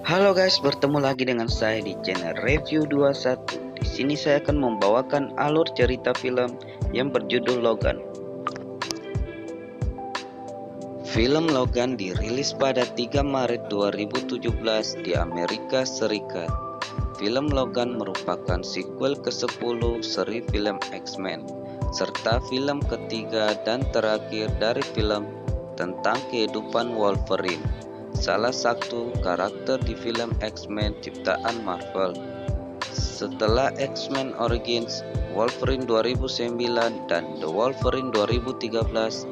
Halo guys, bertemu lagi dengan saya di channel Review 21. Di sini saya akan membawakan alur cerita film yang berjudul Logan. Film Logan dirilis pada 3 Maret 2017 di Amerika Serikat. Film Logan merupakan sequel ke-10 seri film X-Men, serta film ketiga dan terakhir dari film tentang kehidupan Wolverine, salah satu karakter di film X-Men ciptaan Marvel. Setelah X-Men Origins, Wolverine 2009 dan The Wolverine 2013,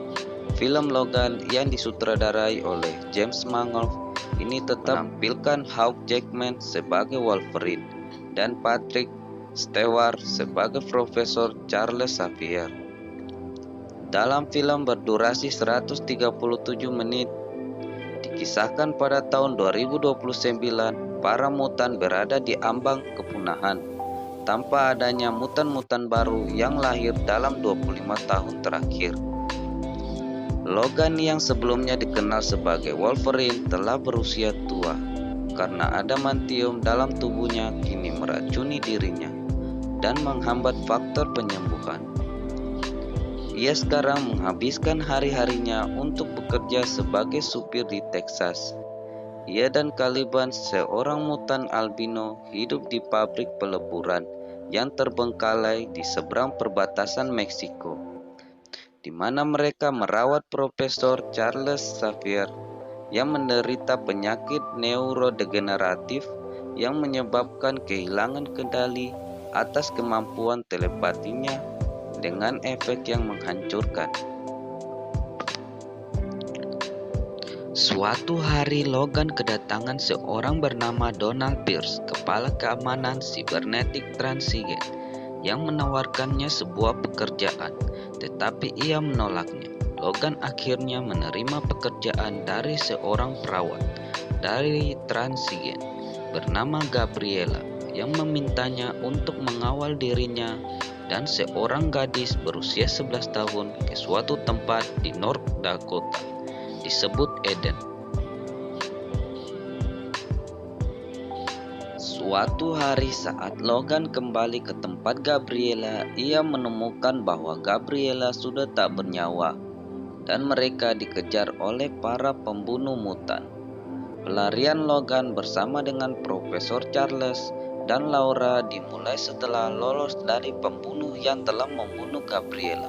film Logan yang disutradarai oleh James Mangold ini tetap menampilkan Hugh Jackman sebagai Wolverine dan Patrick Stewart sebagai Profesor Charles Xavier. Dalam film berdurasi 137 menit, dikisahkan pada tahun 2029, para mutan berada di ambang kepunahan tanpa adanya mutan-mutan baru yang lahir dalam 25 tahun terakhir. Logan yang sebelumnya dikenal sebagai Wolverine telah berusia tua karena adamantium dalam tubuhnya kini meracuni dirinya dan menghambat faktor penyembuhan. Ia sekarang menghabiskan hari-harinya untuk bekerja sebagai supir di Texas. Ia dan Caliban, seorang mutan albino, hidup di pabrik peleburan yang terbengkalai di seberang perbatasan Meksiko, di mana mereka merawat Profesor Charles Xavier yang menderita penyakit neurodegeneratif yang menyebabkan kehilangan kendali atas kemampuan telepatinya dengan efek yang menghancurkan. Suatu hari Logan kedatangan seorang bernama Donald Pierce, kepala keamanan sibernetik Transigen, yang menawarkannya sebuah pekerjaan, tetapi ia menolaknya. Logan akhirnya menerima pekerjaan dari seorang perawat dari Transigen bernama Gabriela yang memintanya untuk mengawal dirinya dan seorang gadis berusia 11 tahun ke suatu tempat di North Dakota disebut Eden. Suatu hari saat Logan kembali ke tempat Gabriela, ia menemukan bahwa Gabriela sudah tak bernyawa dan mereka dikejar oleh para pembunuh mutan. Pelarian Logan bersama dengan Profesor Charles dan Laura dimulai setelah lolos dari pembunuh yang telah membunuh Gabriela.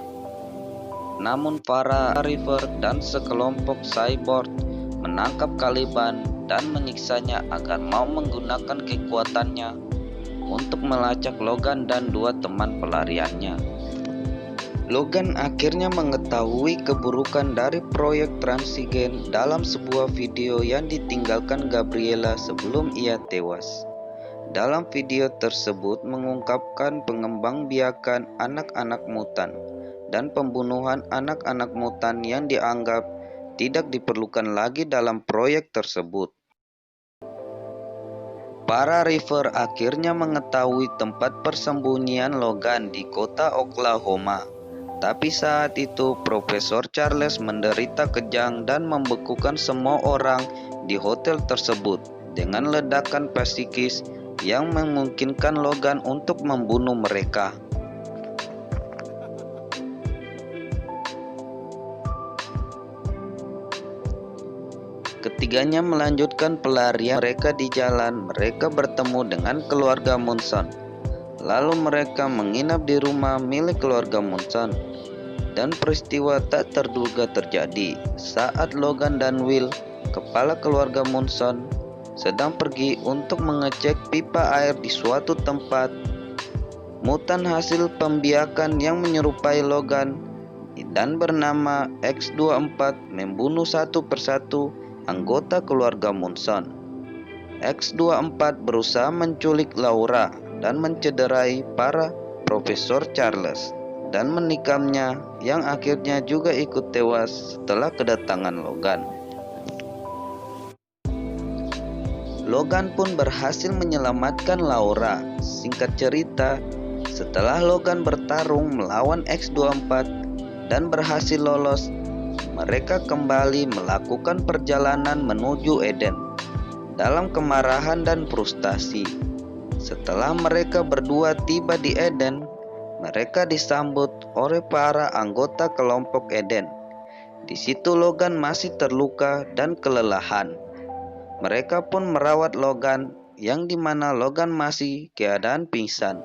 Namun para River dan sekelompok cyborg menangkap Caliban dan menyiksanya agar mau menggunakan kekuatannya untuk melacak Logan dan dua teman pelariannya. Logan akhirnya mengetahui keburukan dari proyek Transigen dalam sebuah video yang ditinggalkan Gabriela sebelum ia tewas. Dalam video tersebut mengungkapkan pengembangbiakan anak-anak mutan dan pembunuhan anak-anak mutan yang dianggap tidak diperlukan lagi dalam proyek tersebut. Para River akhirnya mengetahui tempat persembunyian Logan di kota Oklahoma. Tapi saat itu Profesor Charles menderita kejang dan membekukan semua orang di hotel tersebut dengan ledakan psikis yang memungkinkan Logan untuk membunuh mereka. Ketiganya melanjutkan pelarian mereka di jalan. Mereka bertemu dengan keluarga Munson. Lalu mereka menginap di rumah milik keluarga Munson. Dan peristiwa tak terduga terjadi saat Logan dan Will, kepala keluarga Munson, sedang pergi untuk mengecek pipa air di suatu tempat. Mutan hasil pembiakan yang menyerupai Logan dan bernama X-24 membunuh satu persatu anggota keluarga Munson. X-24 berusaha menculik Laura dan mencederai para Profesor Charles dan menikamnya, yang akhirnya juga ikut tewas setelah kedatangan Logan. Logan pun berhasil menyelamatkan Laura. Singkat cerita, setelah Logan bertarung melawan X-24 dan berhasil lolos, mereka kembali melakukan perjalanan menuju Eden. dalam kemarahan dan frustasi. Setelah mereka berdua tiba di Eden, mereka disambut oleh para anggota kelompok Eden. Di situ Logan masih terluka dan kelelahan. Mereka pun merawat Logan, yang dimana Logan masih keadaan pingsan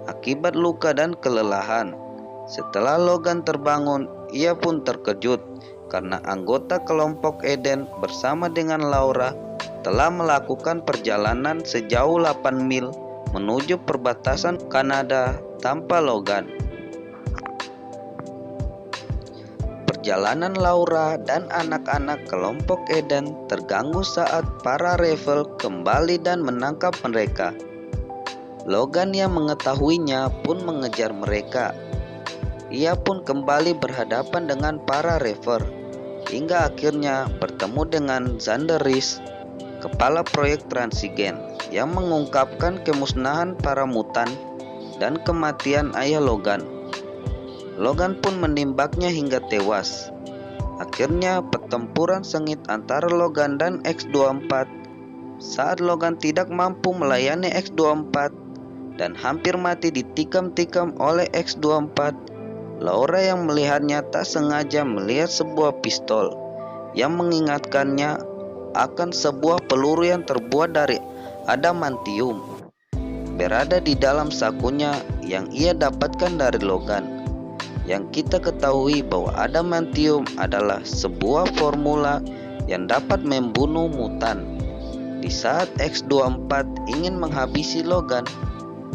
akibat luka dan kelelahan. Setelah Logan terbangun, ia pun terkejut karena anggota kelompok Eden bersama dengan Laura telah melakukan perjalanan sejauh 8 mil menuju perbatasan Kanada tanpa Logan. Perjalanan Laura dan anak-anak kelompok Eden terganggu saat para Revel kembali dan menangkap mereka. Logan yang mengetahuinya pun mengejar mereka. Ia pun kembali berhadapan dengan para Rever, hingga akhirnya bertemu dengan Xander Reese, kepala proyek Transigen, yang mengungkapkan kemusnahan para mutan dan kematian ayah Logan. Logan pun menembaknya hingga tewas. Akhirnya pertempuran sengit antara Logan dan X-24. Saat Logan tidak mampu melayani X-24 dan hampir mati ditikam-tikam oleh X-24, Laura yang melihatnya tak sengaja melihat sebuah pistol yang mengingatkannya akan sebuah peluru yang terbuat dari adamantium berada di dalam sakunya yang ia dapatkan dari Logan. Yang kita ketahui bahwa adamantium adalah sebuah formula yang dapat membunuh mutan. Di saat X-24 ingin menghabisi Logan,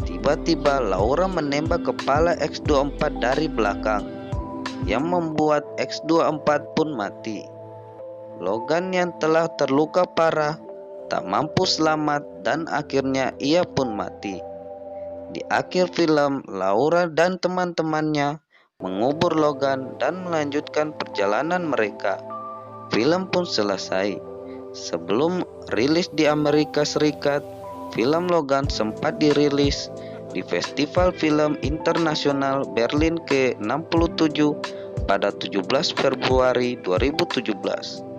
tiba-tiba Laura menembak kepala X-24 dari belakang, yang membuat X-24 pun mati. Logan yang telah terluka parah tak mampu selamat dan akhirnya ia pun mati. Di akhir film, Laura dan teman-temannya mengubur Logan dan melanjutkan perjalanan mereka. Film pun selesai. Sebelum rilis di Amerika Serikat, film Logan sempat dirilis di Festival Film Internasional Berlin ke-67 pada 17 Februari 2017.